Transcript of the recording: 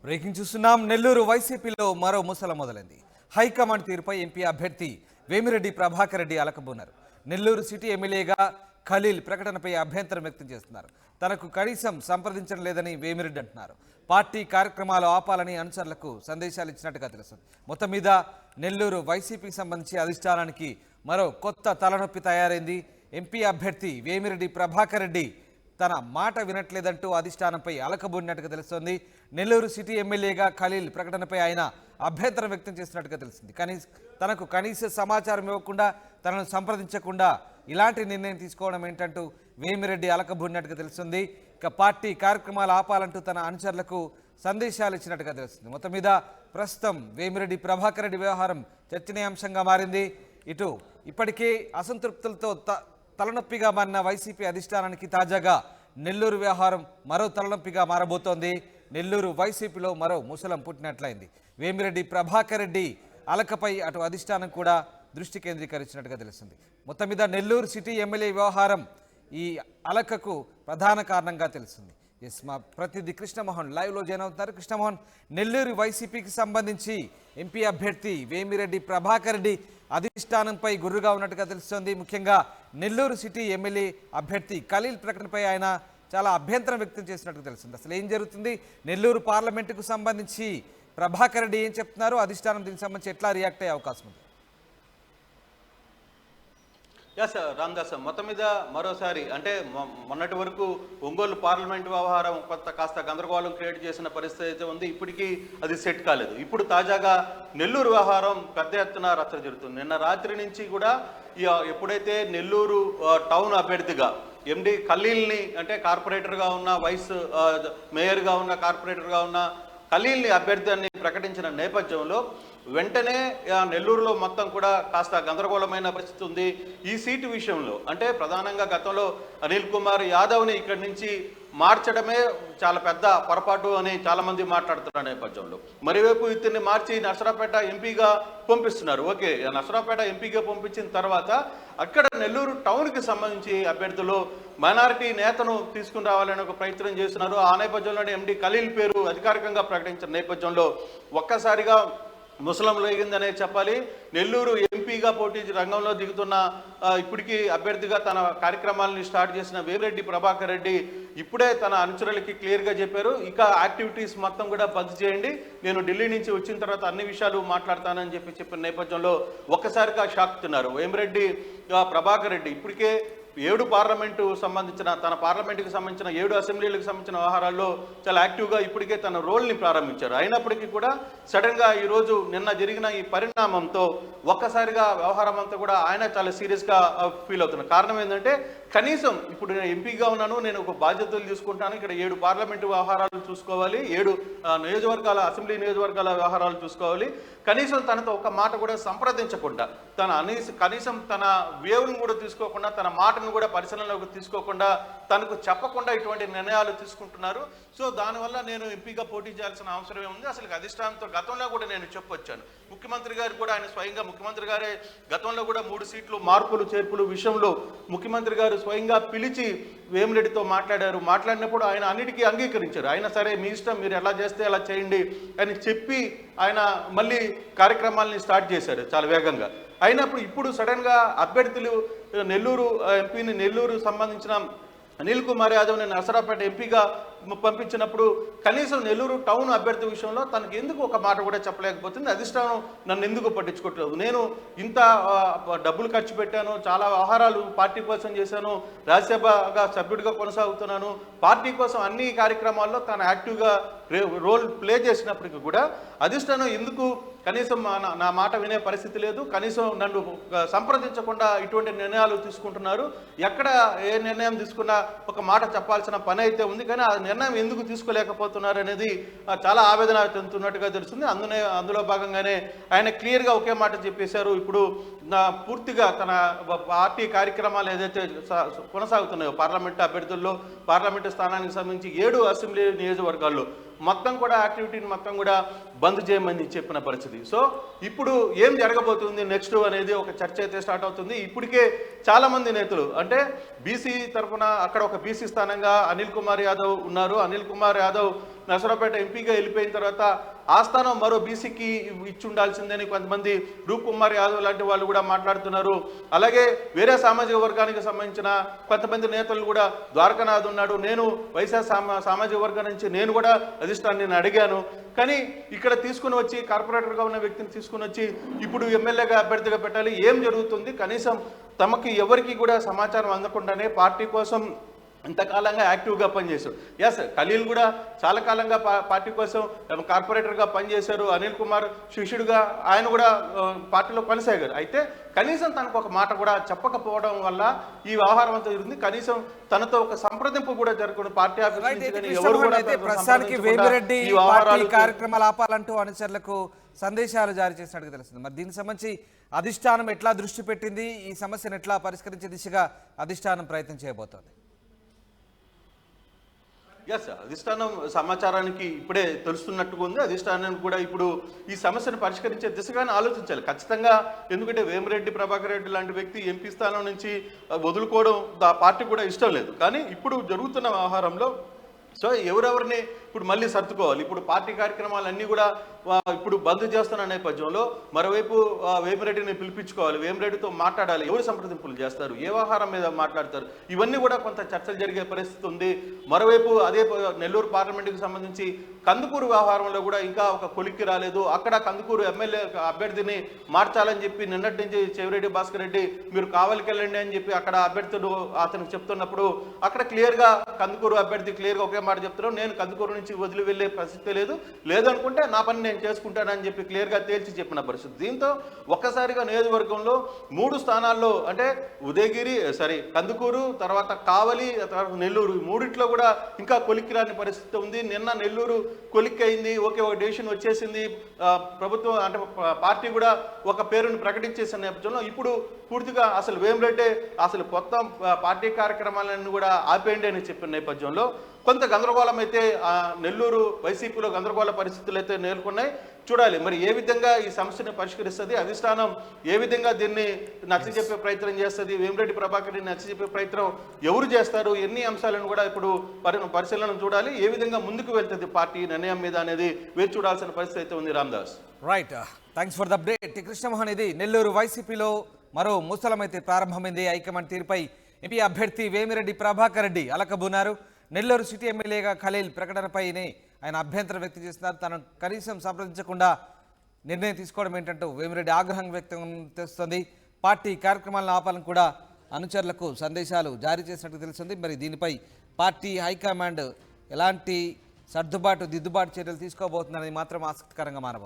Breaking చూస్తున్నాం. నెల్లూరు వైసీపీలో మరో ముసల మొదలైంది. హైకమాండ్ తీరుపై ఎంపీ అభ్యర్థి వేమిరెడ్డి ప్రభాకర్ రెడ్డి అలకబోన్నారు. నెల్లూరు సిటీ ఎమ్మెల్యేగా ఖలీల్ ప్రకటనపై అభ్యంతరం వ్యక్తం చేస్తున్నారు. తనకు కనీసం సంప్రదించడం లేదని వేమిరెడ్డి అంటున్నారు. పార్టీ కార్యక్రమాలు ఆపాలని అనుచరులకు సందేశాలు ఇచ్చినట్టుగా తెలుస్తుంది. మొత్తం మీద నెల్లూరు వైసీపీకి సంబంధించి అధిష్టానానికి మరో కొత్త తలనొప్పి తయారైంది. ఎంపీ అభ్యర్థి వేమిరెడ్డి ప్రభాకర్ రెడ్డి తన మాట వినట్లేదంటూ అధిష్టానంపై అలకబోడినట్టుగా తెలుస్తోంది. నెల్లూరు సిటీ ఎమ్మెల్యేగా ఖలీల్ ప్రకటనపై ఆయన అభ్యంతరం వ్యక్తం చేసినట్టుగా తెలిసింది. కానీ తనకు కనీస సమాచారం ఇవ్వకుండా, తనను సంప్రదించకుండా ఇలాంటి నిర్ణయం తీసుకోవడం ఏంటంటూ వేమిరెడ్డి అలకబోడినట్టుగా తెలుస్తుంది. ఇక పార్టీ కార్యక్రమాలు ఆపాలంటూ తన అనుచరులకు సందేశాలు ఇచ్చినట్టుగా తెలుస్తుంది. మొత్తం మీద ప్రస్తుతం వేమిరెడ్డి ప్రభాకర్ రెడ్డి వ్యవహారం చర్చనీయాంశంగా మారింది. ఇటు ఇప్పటికే అసంతృప్తులతో తలనొప్పిగా మారిన వైసీపీ అధిష్టానానికి తాజాగా నెల్లూరు వ్యవహారం మరో తలనొప్పిగా మారబోతోంది. నెల్లూరు వైసీపీలో మరో ముసలం పుట్టినట్లయింది. వేమిరెడ్డి ప్రభాకర్ రెడ్డి అలకపై అటు అధిష్టానం కూడా దృష్టి కేంద్రీకరించినట్టుగా తెలుస్తుంది. మొత్తం మీద నెల్లూరు సిటీ ఎమ్మెల్యే వ్యవహారం ఈ అలకకు ప్రధాన కారణంగా తెలుస్తుంది. మా ప్రతినిధి కృష్ణమోహన్ లైవ్లో జాయిన్ అవుతున్నారు. కృష్ణమోహన్, నెల్లూరు వైసీపీకి సంబంధించి ఎంపీ అభ్యర్థి వేమిరెడ్డి ప్రభాకర్ రెడ్డి అధిష్టానంపై గుర్రుగా ఉన్నట్టుగా తెలుస్తోంది. ముఖ్యంగా నెల్లూరు సిటీ ఎమ్మెల్యే అభ్యర్థి ఖలీల్ ప్రకటనపై ఆయన చాలా అభ్యంతరం వ్యక్తం చేసినట్టుగా తెలుస్తుంది. అసలు ఏం జరుగుతుంది? నెల్లూరు పార్లమెంటుకు సంబంధించి ప్రభాకర్ రెడ్డి ఏం చెప్తున్నారు? అధిష్టానం దీనికి సంబంధించి ఎట్లా రియాక్ట్ అయ్యే అవకాశం ఉంది? ఎస్ రామ్దాస్, మొత్తం మీద మరోసారి అంటే మొన్నటి వరకు ఒంగోలు పార్లమెంట్ వ్యవహారం కాస్త గందరగోళం క్రియేట్ చేసిన పరిస్థితి అయితే ఉంది. ఇప్పటికీ అది సెట్ కాలేదు. ఇప్పుడు తాజాగా నెల్లూరు వ్యవహారం పెద్ద ఎత్తున రచ్చ జరుగుతుంది. నిన్న రాత్రి నుంచి కూడా ఎప్పుడైతే నెల్లూరు టౌన్ అభ్యర్థిగా ఎండి ఖలీల్ని, అంటే కార్పొరేటర్గా ఉన్న వైస్ మేయర్గా ఉన్న కార్పొరేటర్గా ఉన్న ఖలీల్ని అభ్యర్థిని ప్రకటించిన నేపథ్యంలో వెంటనే నెల్లూరులో మొత్తం కూడా కాస్త గందరగోళమైన పరిస్థితి ఉంది. ఈ సీటు విషయంలో అంటే ప్రధానంగా గతంలో అనిల్ కుమార్ యాదవ్ని ఇక్కడి నుంచి మార్చడమే చాలా పెద్ద పొరపాటు అని చాలామంది మాట్లాడుతున్న నేపథ్యంలో మరోవైపు ఇతన్ని మార్చి నర్సరావుపేట ఎంపీగా పంపిస్తున్నారు. ఓకే, నర్సరావుపేట ఎంపీగా పంపించిన తర్వాత అక్కడ నెల్లూరు టౌన్కి సంబంధించి అభ్యర్థులు మైనారిటీ నేతను తీసుకుని రావాలని ఒక ప్రయత్నం చేస్తున్నారు. ఆ నేపథ్యంలోనే ఎండి ఖలీల్ పేరు అధికారికంగా ప్రకటించిన నేపథ్యంలో ఒక్కసారిగా ముసలం లేగిందనే చెప్పాలి. నెల్లూరు ఎంపీగా పోటీ రంగంలో దిగుతున్న ఇప్పటికీ అభ్యర్థిగా తన కార్యక్రమాలని స్టార్ట్ చేసిన వేమిరెడ్డి ప్రభాకర్ రెడ్డి ఇప్పుడే తన అనుచరులకి క్లియర్గా చెప్పారు, ఇక యాక్టివిటీస్ మొత్తం కూడా బంద్ చేయండి, నేను ఢిల్లీ నుంచి వచ్చిన తర్వాత అన్ని విషయాలు మాట్లాడతానని చెప్పిన నేపథ్యంలో ఒక్కసారిగా షాక్ తిన్నారు వేమిరెడ్డి ప్రభాకర్ రెడ్డి. ఇప్పటికే 7 పార్లమెంటు సంబంధించిన తన పార్లమెంటుకి సంబంధించిన 7 అసెంబ్లీలకు సంబంధించిన వ్యవహారాల్లో చాలా యాక్టివ్గా ఇప్పటికే తన రోల్ని ప్రారంభించారు. అయినప్పటికీ కూడా సడన్గా ఈరోజు నిన్న జరిగిన ఈ పరిణామంతో ఒక్కసారిగా వ్యవహారం అంతా కూడా ఆయన చాలా సీరియస్గా ఫీల్ అవుతున్నారు. కారణం ఏంటంటే కనీసం ఇప్పుడు నేను ఎంపీగా ఉన్నాను, నేను ఒక బాధ్యతలు తీసుకుంటాను, ఇక్కడ 7 పార్లమెంటు వ్యవహారాలు చూసుకోవాలి, 7 నియోజకవర్గాల అసెంబ్లీ నియోజకవర్గాల వ్యవహారాలు చూసుకోవాలి. కనీసం తనతో ఒక మాట కూడా సంప్రదించకుండా, కనీసం తన వేవ్ను కూడా తీసుకోకుండా, తన మాటను కూడా పరిశీలనలోకి తీసుకోకుండా, తనకు చెప్పకుండా ఇటువంటి నిర్ణయాలు తీసుకుంటున్నారు. సో దానివల్ల నేను ఎంపీగా పోటీ చేయాల్సిన అవసరం ఏముంది? అసలు అధిష్టానంతో గతంలో కూడా నేను చెప్పొచ్చాను. ముఖ్యమంత్రి గారు కూడా ఆయన స్వయంగా ముఖ్యమంత్రి గారే గతంలో కూడా 3 సీట్లు మార్పులు చేర్పులు విషయంలో ముఖ్యమంత్రి గారు స్వయంగా పిలిచి వేమిరెడ్డితో మాట్లాడినప్పుడు ఆయన అన్నిటికీ అంగీకరించారు. అయినా సరే మీ ఇష్టం, మీరు ఎలా చేస్తే అలా చేయండి అని చెప్పి ఆయన మళ్ళీ కార్యక్రమాలని స్టార్ట్ చేశారు చాలా వేగంగా. అయినప్పుడు ఇప్పుడు సడన్గా అభ్యర్థులు నెల్లూరు ఎంపీని నెల్లూరు సంబంధించిన అనిల్ కుమార్ యాదవ్ని నర్సరావుపేట ఎంపీగా పంపించినప్పుడు కనీసం నెల్లూరు టౌన్ అభ్యర్థి విషయంలో తనకు ఎందుకు ఒక మాట కూడా చెప్పలేకపోతుంది? అధిష్టానం నన్ను ఎందుకు పట్టించుకోవట్లేదు? నేను ఇంత డబ్బులు ఖర్చు పెట్టాను, చాలా వ్యవహారాలు పార్టీ కోసం చేశాను, రాజ్యసభగా సభ్యుడిగా కొనసాగుతున్నాను, పార్టీ కోసం అన్ని కార్యక్రమాల్లో తాను యాక్టివ్గా రోల్ ప్లే చేసినప్పటికీ కూడా అధిష్టానం ఎందుకు కనీసం నా మాట వినే పరిస్థితి లేదు, కనీసం నన్ను సంప్రదించకుండా ఇటువంటి నిర్ణయాలు తీసుకుంటున్నారు, ఎక్కడ ఏ నిర్ణయం తీసుకున్నా ఒక మాట చెప్పాల్సిన పని అయితే ఉంది, కానీ ఆ నిర్ణయం ఎందుకు తీసుకోలేకపోతున్నారు అనేది చాలా ఆవేదన చెందుతున్నట్టుగా తెలుస్తుంది. అందులో భాగంగానే ఆయన క్లియర్గా ఒకే మాట చెప్పేశారు, ఇప్పుడు పూర్తిగా తన పార్టీ కార్యక్రమాలు ఏదైతే కొనసాగుతున్నాయో పార్లమెంటు అభ్యర్థుల్లో పార్లమెంటు స్థానానికి సంబంధించి 7 అసెంబ్లీ నియోజకవర్గాల్లో మొత్తం కూడా యాక్టివిటీని మొత్తం కూడా బంద్ చేయమని చెప్పిన పరిస్థితి. సో ఇప్పుడు ఏం జరగబోతుంది నెక్స్ట్ అనేది ఒక చర్చ అయితే స్టార్ట్ అవుతుంది. ఇప్పటికే చాలా మంది నేతలు అంటే బీసీ తరఫున అక్కడ ఒక బీసీ స్థానంగా అనిల్ కుమార్ యాదవ్ ఉన్నారు. అనిల్ కుమార్ యాదవ్ నరసరావుపేట ఎంపీగా వెళ్ళిపోయిన తర్వాత ఆ స్థానం మరో బీసీకి ఇచ్చి ఉండాల్సిందని కొంతమంది రూప్ కుమార్ యాదవ్ లాంటి వాళ్ళు కూడా మాట్లాడుతున్నారు. అలాగే వేరే సామాజిక వర్గానికి సంబంధించిన కొంతమంది నేతలు కూడా ద్వారకానాథ్ ఉన్నాడు. నేను వైఎస్ఆర్ సామాజిక వర్గం నుంచి నేను కూడా అధిష్టాన్ని నేను అడిగాను. కానీ ఇక్కడ తీసుకుని వచ్చి కార్పొరేటర్గా ఉన్న వ్యక్తిని తీసుకుని వచ్చి ఇప్పుడు ఎమ్మెల్యేగా అభ్యర్థిగా పెట్టాలి. ఏం జరుగుతుంది? కనీసం తమకి ఎవరికి కూడా సమాచారం అందకుండానే పార్టీ కోసం ఇంతకాలంగా యాక్టివ్గా పనిచేశారు. ఎస్, ఖలీల్ కూడా చాలా కాలంగా పార్టీ కోసం కార్పొరేటర్గా పనిచేశారు. అనిల్ కుమార్ శిష్యుడిగా ఆయన కూడా పార్టీలో కొనసాగారు. అయితే కనీసం తనకు ఒక మాట కూడా చెప్పకపోవడం వల్ల ఈ వ్యవహారం అంతా జరుగుతుంది. కనీసం తనతో ఒక సంప్రదింపు కూడా జరుగుతుంది పార్టీ ఆఫీస్ నుంచి. కానీ ఎవరు కూడా ప్రస్తుతానికి వేమిరెడ్డి ఈ వ్యవహారాలు కార్యక్రమాలు ఆపాలంటూ అనుచరులకు సందేశాలు జారీ చేసినట్టుగా తెలుస్తుంది. మరి దీనికి సంబంధించి అధిష్టానం ఎట్లా దృష్టి పెట్టింది? ఈ సమస్యను ఎట్లా పరిష్కరించే దిశగా అధిష్టానం ప్రయత్నం చేయబోతోంది? ఎస్, అధిష్టానం సమాచారానికి ఇప్పుడే తెలుస్తున్నట్టుగా ఉంది. అధిష్టానం కూడా ఇప్పుడు ఈ సమస్యను పరిష్కరించే దిశగానే ఆలోచించాలి ఖచ్చితంగా. ఎందుకంటే వేమిరెడ్డి ప్రభాకర్ రెడ్డి లాంటి వ్యక్తి ఎంపీ స్థానం నుంచి వదులుకోవడం ఆ పార్టీ కూడా ఇష్టం లేదు. కానీ ఇప్పుడు జరుగుతున్న వ్యవహారంలో సో ఎవరెవరిని ఇప్పుడు మళ్ళీ సర్దుకోవాలి. ఇప్పుడు పార్టీ కార్యక్రమాలన్నీ కూడా ఇప్పుడు బంద్ చేస్తున్న నేపథ్యంలో మరోవైపు వేమిరెడ్డిని పిలిపించుకోవాలి, వేమిరెడ్డితో మాట్లాడాలి. ఎవరు సంప్రదింపులు చేస్తారు, ఏ వ్యవహారం మీద మాట్లాడతారు, ఇవన్నీ కూడా కొంత చర్చలు జరిగే పరిస్థితి ఉంది. మరోవైపు అదే నెల్లూరు పార్లమెంటుకి సంబంధించి కందుకూరు వ్యవహారంలో కూడా ఇంకా ఒక కొలిక్కి రాలేదు. అక్కడ కందుకూరు ఎమ్మెల్యే అభ్యర్థిని మార్చాలని చెప్పి నిన్నటి నుంచి చెవిరెడ్డి భాస్కర్ రెడ్డి మీరు కావలికి వెళ్ళండి అని చెప్పి అక్కడ అభ్యర్థులు అతనికి చెప్తున్నప్పుడు అక్కడ క్లియర్గా కందుకూరు అభ్యర్థి క్లియర్గా ఒకే మాట చెప్తున్నారు, నేను కందుకూరు నుంచి వదిలి వెళ్ళే పరిస్థితి లేదు, లేదనుకుంటే నా పని నేను చేసుకుంటానని చెప్పి క్లియర్గా తేల్చి చెప్పిన పరిస్థితి. దీంతో ఒక్కసారిగా నియోజకవర్గంలో 3 స్థానాల్లో అంటే ఉదయగిరి కందుకూరు, తర్వాత కావలి, తర్వాత నెల్లూరు, మూడిట్లో కూడా ఇంకా కొలిక్కి రాని పరిస్థితి ఉంది. నిన్న నెల్లూరు కొలిక్కి అయింది, ఓకే, ఒక డెసిషన్ వచ్చేసింది. ప్రభుత్వం అంటే పార్టీ కూడా ఒక పేరును ప్రకటించేసిన నేపథ్యంలో ఇప్పుడు పూర్తిగా అసలు వేమిరెడ్డి అసలు కొత్త పార్టీ కార్యక్రమాలన్నీ కూడా ఆపేయండి అని చెప్పిన నేపథ్యంలో కొంత గందరగోళం అయితే నెల్లూరు వైసీపీలో గందరగోళ పరిస్థితులు అయితే నెలకొన్నాయి. చూడాలి మరి ఏ విధంగా ఈ సమస్యను పరిష్కరిస్తుంది, అధిష్టానం ఏ విధంగా దీన్ని నచ్చజెప్పే ప్రయత్నం చేస్తుంది, వేమిరెడ్డి ప్రభాకర్ని నచ్చజెప్పే ప్రయత్నం ఎవరు చేస్తారు, ఎన్ని అంశాలను కూడా ఇప్పుడు పరిశీలన చూడాలి. ఏ విధంగా ముందుకు వెళ్తుంది పార్టీ నిర్ణయం మీద అనేది వేచి చూడాల్సిన పరిస్థితి అయితే ఉంది. Ramdas, right, thanks for the update. Krishnamohan, ఇది నెల్లూరు వైసీపీలో మరో ముసలమైతే ప్రారంభమైంది. హైకమాండ్ తీరుపై ఎంపీ అభ్యర్థి వేమిరెడ్డి ప్రభాకర్ రెడ్డి అలకబూనారు. నెల్లూరు సిటీ ఎమ్మెల్యేగా ఖలీల్ ప్రకటనపైనే ఆయన అభ్యంతరం వ్యక్తం చేస్తున్నారు. తను కనీసం సంప్రదించకుండా నిర్ణయం తీసుకోవడం ఏంటంటూ వేమిరెడ్డి ఆగ్రహం వ్యక్తం చేస్తుంది. పార్టీ కార్యక్రమాలను ఆపాలని కూడా అనుచరులకు సందేశాలు జారీ చేసినట్టు తెలుస్తుంది. మరి దీనిపై పార్టీ హైకమాండ్ ఎలాంటి దిద్దుబాటు చర్యలు తీసుకోబోతుందనేది మాత్రం ఆసక్తికరంగా మారబోతుంది.